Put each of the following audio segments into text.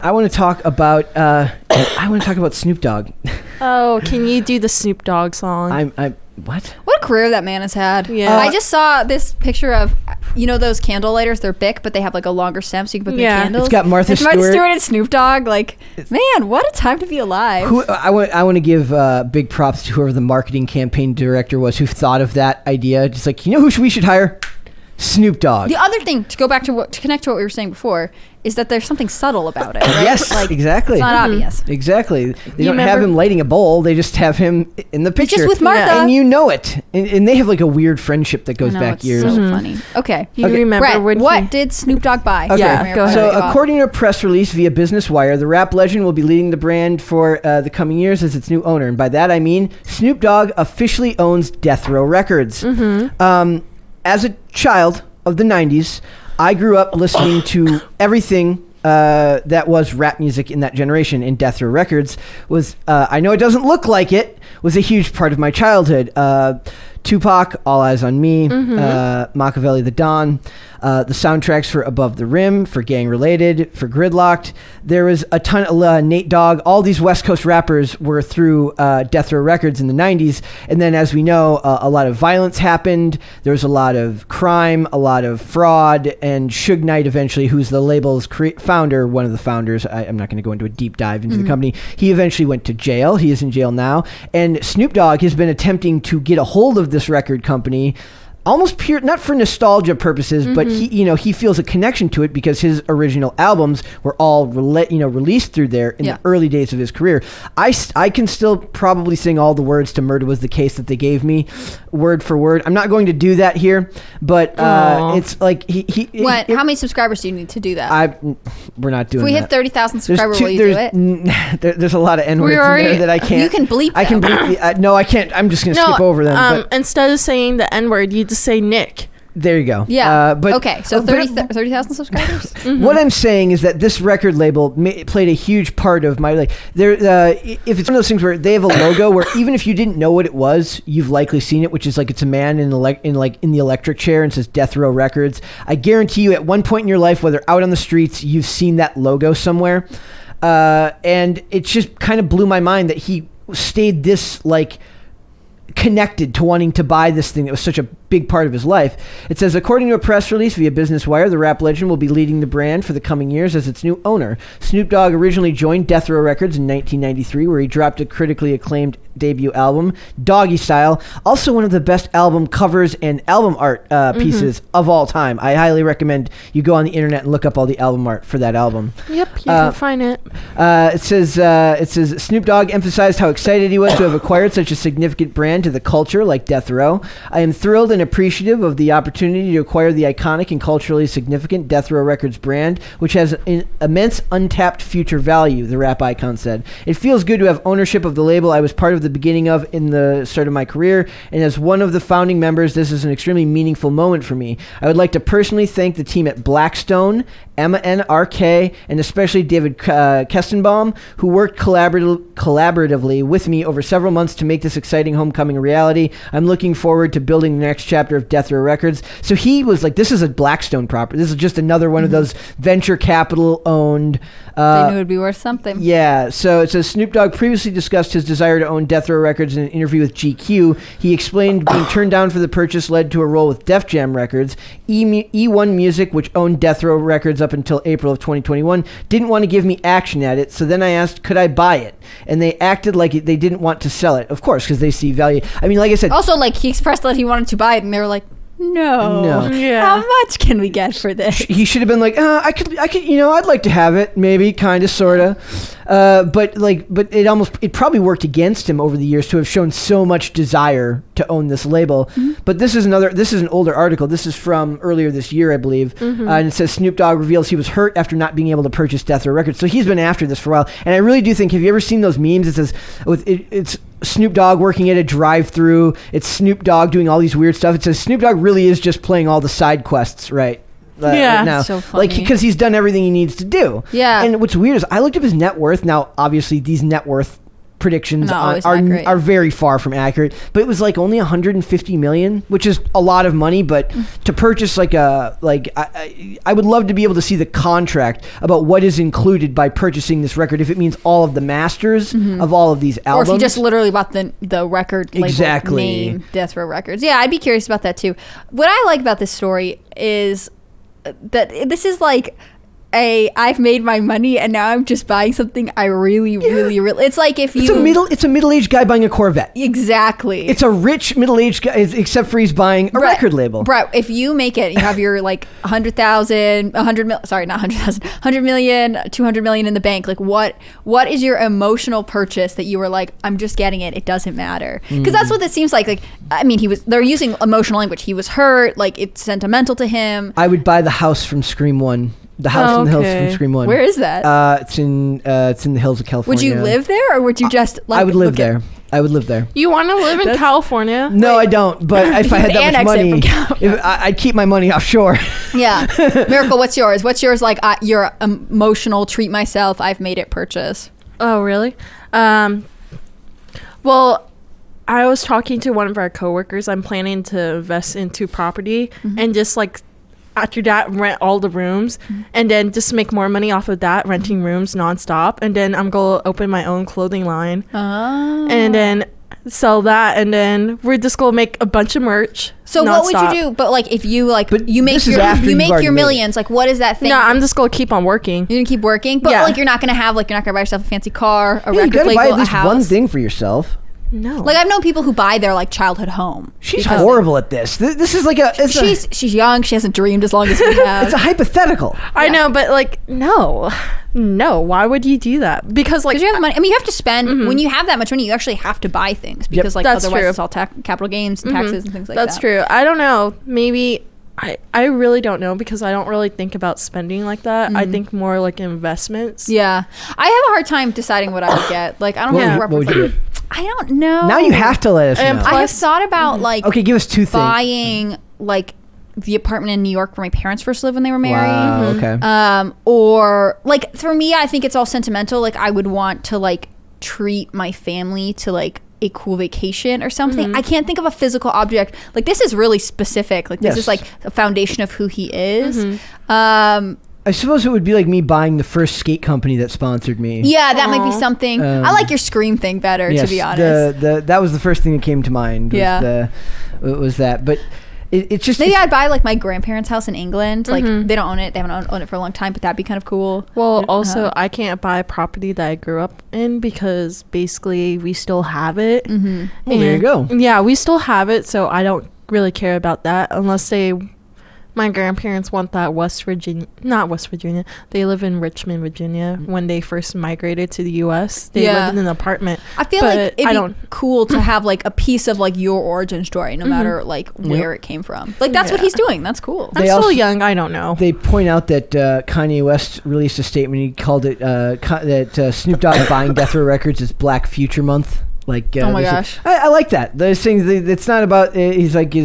I want to talk about Snoop Dogg. Oh, can you do the Snoop Dogg song? What? What a career that man has had. Yeah. I just saw this picture of, those candle lighters. They're Bic, but they have like a longer stem so you can put the candles. It's got Martha Stewart and Snoop Dogg. Like, man, what a time to be alive. I want to give big props to whoever the marketing campaign director was who thought of that idea. Just like, who we should hire? Snoop Dogg. The other thing, to connect to what we were saying before, is that there's something subtle about it, right? Yes, exactly. It's not obvious. Exactly. They don't have him lighting a bowl. They just have him in the picture. It's just with Martha. Yeah. And you know it. And they have like a weird friendship that goes back years. It's so funny. Okay. You remember Brett, when what did Snoop Dogg buy? Okay. Yeah, go ahead. So according to a press release via Business Wire, the rap legend will be leading the brand for the coming years as its new owner. And by that I mean Snoop Dogg officially owns Death Row Records. As a child of the 90s, I grew up listening to everything that was rap music in that generation, and Death Row Records was, I know it doesn't look like it, was a huge part of my childhood. Tupac, All Eyes on Me, Machiavelli the Don, the soundtracks for Above the Rim, for Gang Related, for Gridlocked. There was a ton of Nate Dogg. All these West Coast rappers were through Death Row Records in the 90s. And then, as we know, a lot of violence happened. There was a lot of crime, a lot of fraud, and Suge Knight eventually, who's the label's founder, one of the founders, I'm not going to go into a deep dive into the company, he eventually went to jail. He is in jail now. And Snoop Dogg has been attempting to get a hold of this record company, almost pure, not for nostalgia purposes, but he feels a connection to it because his original albums were all released through there in the early days of his career. I can still probably sing all the words to "Murder Was the Case" that they gave me, word for word. I'm not going to do that here, but it's like how many subscribers do you need to do that? We're not doing. If we that. hit 30,000 subscribers, will you do it? There's a lot of N-words in there that I can't. You can bleep them. I can bleep. No, I can't. I'm just going to skip over them. Instead of saying the N-word, you just say Nick. There you go. Yeah. But okay, so 30,000 subscribers? What I'm saying is that this record label played a huge part of my life. If it's one of those things where they have a logo where even if you didn't know what it was, you've likely seen it, which is like it's a man in the electric chair and says Death Row Records. I guarantee you at one point in your life, whether out on the streets, you've seen that logo somewhere. And it just kind of blew my mind that he stayed this connected to wanting to buy this thing that was such a big part of his life. It says, according to a press release via Business Wire, the rap legend will be leading the brand for the coming years as its new owner. Snoop Dogg originally joined Death Row Records in 1993, where he dropped a critically acclaimed debut album, Doggy Style, also one of the best album covers and album art pieces of all time. I highly recommend you go on the internet and look up all the album art for that album. Yep, you can find it. It says Snoop Dogg emphasized how excited he was to have acquired such a significant brand to the culture like Death Row. I am thrilled and appreciative of the opportunity to acquire the iconic and culturally significant Death Row Records brand, which has an immense untapped future value, the rap icon said. It feels good to have ownership of the label I was part of the beginning of in the start of my career, and as one of the founding members, this is an extremely meaningful moment for me. I would like to personally thank the team at Blackstone, Emma NRK, and especially David Kestenbaum, who worked collaboratively with me over several months to make this exciting homecoming a reality. I'm looking forward to building the next chapter of Death Row Records. So he was like, this is a Blackstone property. This is just another one of those venture capital owned. They knew it would be worth something. Yeah. So it says Snoop Dogg previously discussed his desire to own Death Row Records in an interview with GQ. He explained being turned down for the purchase led to a role with Def Jam Records. E1 Music, which owned Death Row Records up until April of 2021, didn't want to give me action at it. So then I asked, could I buy it? And they acted like they didn't want to sell it. Of course, because they see value. I mean, like I said. Also, he expressed that he wanted to buy it, and they were like, No. Yeah. How much can we get for this? He should have been like, I could, I'd like to have it, maybe, kind of, sort of. But it probably worked against him over the years to have shown so much desire to own this label. Mm-hmm. But this is an older article. This is from earlier this year, I believe. Mm-hmm. And it says Snoop Dogg reveals he was hurt after not being able to purchase Death Row Records. So he's been after this for a while. And I really do think, have you ever seen those memes? It says, it's Snoop Dogg working at a drive-thru. It's Snoop Dogg doing all these weird stuff. It says Snoop Dogg really is just playing all the side quests right now. So funny. Because he's done everything he needs to do. Yeah. And what's weird is I looked up his net worth. Now, obviously, these net worth predictions Not always accurate. are very far from accurate. But it was like only 150 million, which is a lot of money. But to purchase I would love to be able to see the contract about what is included by purchasing this record. If it means all of the masters of all of these albums, or if you just literally bought the record label exactly name, Death Row Records. Yeah, I'd be curious about that too. What I like about this story is that this is like I've made my money and now I'm just buying something I really it's like if you it's a middle-aged guy buying a Corvette. Exactly. It's a rich middle-aged guy, except for he's buying a record label. Right. If you make it, you have your like 100,000, 100 million, 200 million in the bank. Like what is your emotional purchase that you were like, I'm just getting it. It doesn't matter. Because that's what it seems like. Like, I mean, they're using emotional language. He was hurt. Like it's sentimental to him. I would buy the house from Scream 1. The house in the hills from Scream 1. Where is that? It's in the hills of California. Would you live there, or would you just like? I would live there. I would live there. You want to live in California? No, I don't. But if I had that much money, I'd keep my money offshore. Yeah. Miracle, what's yours? What's yours? Like your emotional treat myself. I've made it purchase. Oh, really? Well, I was talking to one of our coworkers. I'm planning to invest into property and just like. After that, rent all the rooms and then just make more money off of that, renting rooms nonstop. And then I'm going to open my own clothing line and then sell that. And then we're just going to make a bunch of merch. So nonstop. What would you do? But like if you like, you make your millions, like what is that thing? No, I'm just going to keep on working. You're going to keep working? But like you're not going to have, like you're not going to buy yourself a fancy car, a record label, buy at least a house. one thing for yourself. No. Like I've known people who buy their like childhood home. She's horrible at this. This is like she's young. She hasn't dreamed as long as we have. It's a hypothetical. I know, but like no. Why would you do that? Because like you have money. I mean, you have to spend when you have that much money. You actually have to buy things because like that's otherwise true. it's all capital gains and taxes and things like that. That's true. I don't know. Maybe. I really don't know because I don't really think about spending like that. I think more like investments. Yeah. I have a hard time deciding what I would get. Like I don't know. What would you get? I don't know. Now you have to let us know. I have thought about like okay, give us two things. Buying like the apartment in New York where my parents first lived when they were married. Wow, okay. Or like for me, I think it's all sentimental. Like I would want to like treat my family to like a cool vacation or something. I can't think of a physical object. Like this is really specific. Like this is like a foundation of who he is. I suppose it would be like me buying the first skate company that sponsored me. Yeah, that might be something. I like your Scream thing better, to be honest. That was the first thing that came to mind. Was that. But it's just... Maybe I'd buy like my grandparents' house in England. Like they don't own it. They haven't owned it for a long time, but that'd be kind of cool. Well, also, I can't buy property that I grew up in because basically we still have it. Well, there you go. Yeah, we still have it, so I don't really care about that unless my grandparents want that not West Virginia. They live in Richmond, Virginia. When they first migrated to the U.S., they lived in an apartment. I feel like it'd be cool to have like a piece of like your origin story, no matter like where it came from. Like that's what he's doing. That's cool. I'm still young. I don't know. They point out that Kanye West released a statement. He called it that Snoop Dogg buying Death Row Records is Black Future Month. Like, oh my gosh, I like that. Those things. It's not about. He's like,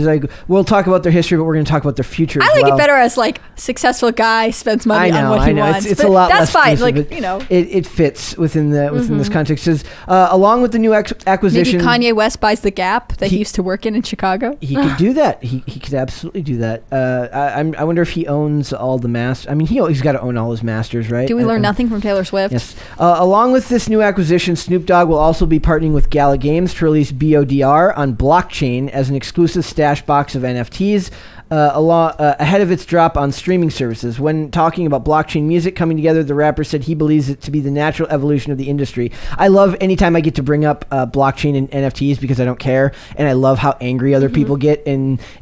we'll talk about their history, but we're going to talk about their future. I like it better as like successful guy spends money on what he wants. It's a lot. That's fine. Like it fits within this context. Says along with the new acquisition, maybe Kanye West buys the Gap that he used to work in Chicago. He could do that. He could absolutely do that. I wonder if he owns all the masters. I mean, he's got to own all his masters, right? Do we learn nothing from Taylor Swift? Yes. Along with this new acquisition, Snoop Dogg will also be partnering with Gala Games to release BODR on blockchain as an exclusive stash box of NFTs ahead of its drop on streaming services. When talking about blockchain music coming together, the rapper said he believes it to be the natural evolution of the industry. I love anytime I get to bring up blockchain and NFTs because I don't care, and I love how angry other people get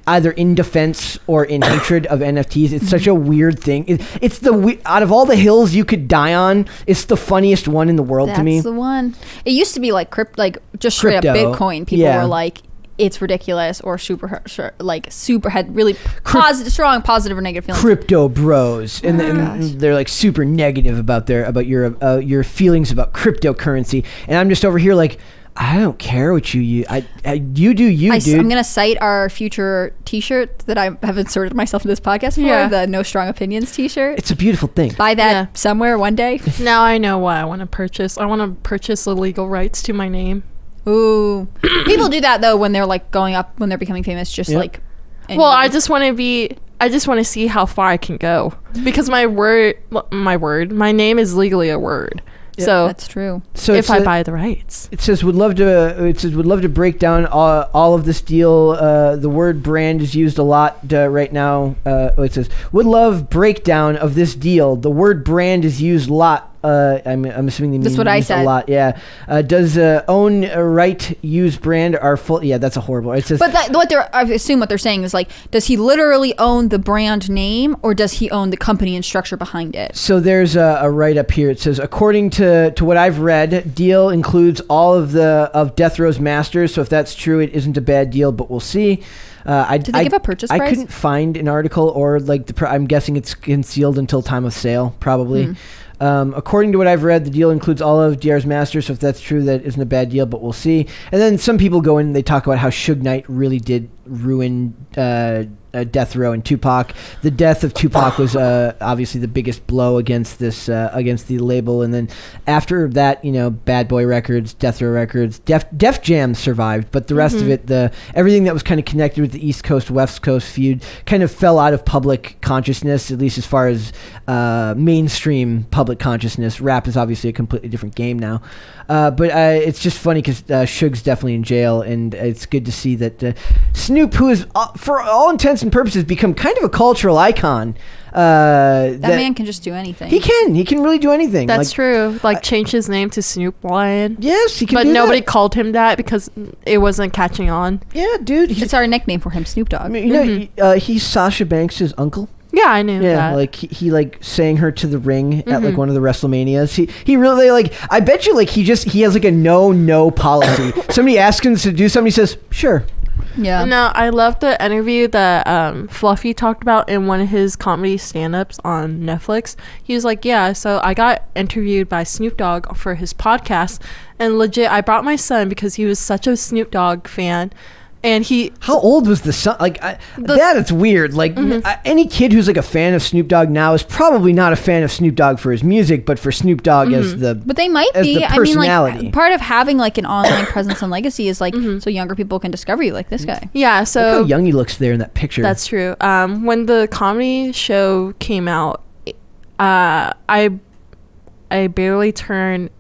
either in defense or in hatred of NFTs. It's such a weird thing. It's out of all the hills you could die on, it's the funniest one in the world to me. That's the one. It used to be like just straight up Bitcoin. People were like, it's ridiculous, or super had really strong positive or negative feelings. Crypto bros, and they're like super negative about your feelings about cryptocurrency, and I'm just over here like, I don't care what you use. You do you, dude. I'm gonna cite our future T-shirt that I have inserted myself in this podcast for, the No Strong Opinions T-shirt. It's a beautiful thing. Buy that somewhere one day. Now I know what I want to purchase. I want to purchase the legal rights to my name. Ooh, people do that though when they're like going up, when they're becoming famous. Just like, well, I just want to see how far I can go, because my name is legally a word. Yeah, so that's true. So if I buy the rights, it says would love to break down all of this deal. The word brand is used a lot right now. It says would love breakdown of this deal. The word brand is used a lot. I'm assuming they mean that's what I said. A lot. Yeah. Does own right use brand are full? Yeah, that's a horrible. It says. But I assume what they're saying is like, does he literally own the brand name, or does he own the company and structure behind it? So there's a write up here. It says according to what I've read, deal includes all of Death Row's masters. So if that's true, it isn't a bad deal, but we'll see. Did they give a purchase price? I couldn't find an article, or like I'm guessing it's concealed until time of sale, probably. According to what I've read, the deal includes all of DR's masters, so if that's true, that isn't a bad deal, but we'll see. And then some people go in and they talk about how Suge Knight really did ruin Death Row and Tupac. The death of Tupac was obviously the biggest blow against against the label, and then after that, Bad Boy Records, Death Row Records, Def Jam survived, but the rest of it, everything that was kind of connected with the East Coast West Coast feud, kind of fell out of public consciousness, at least as far as mainstream public consciousness. Rap is obviously a completely different game now, but it's just funny because Suge's definitely in jail, and it's good to see that Snoop, who is for all intents and purposes become kind of a cultural icon. That man can just do anything. He can really do anything. That's true. Like change his name to Snoop Lion. Yes, he can. But do nobody that. called him that because it wasn't catching on. Yeah, dude. It's our nickname for him, Snoop Dogg. I mean, he's Sasha Banks' uncle. Yeah, I knew that. Yeah, like he like sang her to the ring at like one of the WrestleManias. He really like. I bet you like he has like a no policy. Somebody asks him to do something, he says sure. Yeah. No, I love the interview that Fluffy talked about in one of his comedy stand-ups on Netflix. He was like, yeah, so I got interviewed by Snoop Dogg for his podcast, and legit, I brought my son because he was such a Snoop Dogg fan. And how old was the son? Like that, it's weird. Like any kid who's like a fan of Snoop Dogg now is probably not a fan of Snoop Dogg for his music, but for Snoop Dogg as the. But they might be. The personality. I mean, like part of having like an online presence and legacy is like so younger people can discover you, like this guy. Yeah. So look how young he looks there in that picture. That's true. When the comedy show came out, I barely turned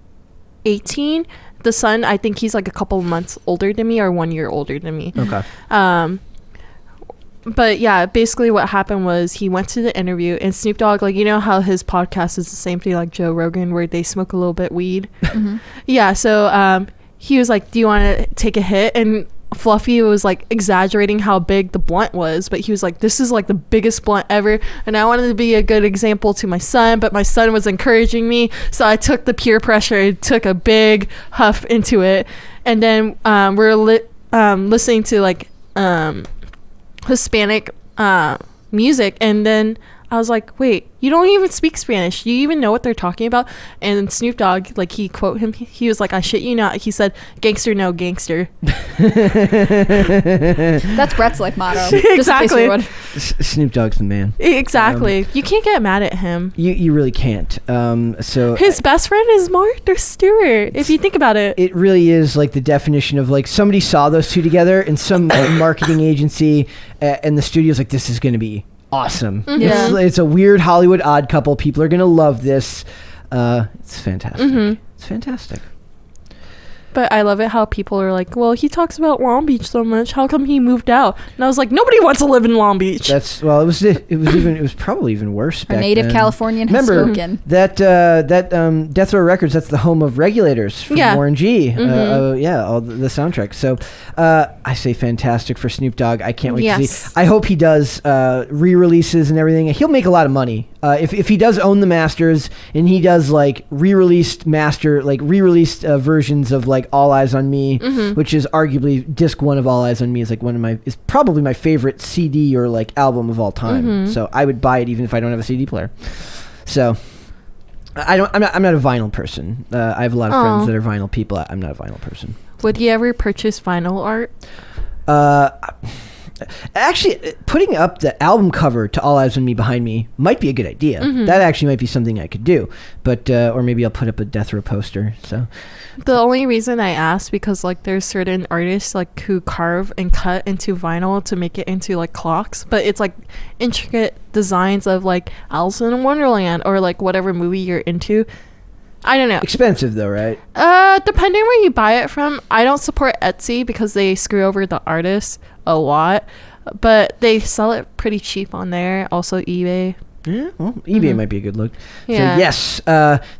18. The son, I think he's like a couple months older than me, or 1 year older than me. Okay. But yeah, basically what happened was he went to the interview, and Snoop Dogg, like, you know how his podcast is the same thing like Joe Rogan, where they smoke a little bit weed. Yeah. So he was like, do you want to take a hit? And Fluffy was like exaggerating how big the blunt was, but he was like, this is like the biggest blunt ever, and I wanted to be a good example to my son, but my son was encouraging me, so I took the peer pressure and took a big huff into it. And then we're listening to like Hispanic music, and then I was like, wait, you don't even speak Spanish. Do you even know what they're talking about? And Snoop Dogg, like, he quote him, he was like, I shit you not. He said, gangster, no gangster. That's Brett's life motto. Exactly. Snoop Dogg's the man. Exactly. You can't get mad at him. You really can't. So his best friend is Martha Stewart, if you think about it. It really is like the definition of like somebody saw those two together in some marketing agency, and the studio's like, this is going to be awesome. Yeah. It's a weird Hollywood odd couple. People are gonna love this. It's fantastic. It's fantastic. But I love it how people are like, well, he talks about Long Beach so much. How come he moved out? And I was like, nobody wants to live in Long Beach. It was probably even worse back then. A native then. Californian has spoken. That Death Row Records, that's the home of Regulators from Warren G. All the soundtrack. So I say fantastic for Snoop Dogg. I can't wait to see. I hope he does re-releases and everything. He'll make a lot of money. If he does own the masters and he does like re-released versions of like All Eyes on Me, which is arguably disc one of All Eyes on Me, is probably my favorite CD or like album of all time. So I would buy it even if I don't have a CD player. So I'm not a vinyl person. I have a lot of friends that are vinyl people. I'm not a vinyl person. Would you ever purchase vinyl art? Actually, putting up the album cover to All Eyes on Me behind me might be a good idea. That actually might be something I could do. But or maybe I'll put up a Death Row poster. So the only reason I ask because like there's certain artists like who carve and cut into vinyl to make it into like clocks, but it's like intricate designs of like Alice in Wonderland or like whatever movie you're into. I don't know. Expensive though, right? Depending where you buy it from. I don't support Etsy because they screw over the artists a lot, but they sell it pretty cheap on there. Also eBay. Yeah, well, eBay might be a good look. Yeah. So yes,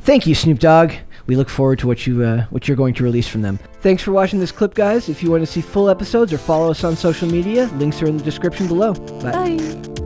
thank you, Snoop Dogg. We look forward to what you're going to release from them. Thanks for watching this clip, guys. If you want to see full episodes or follow us on social media, links are in the description below. Bye. Bye.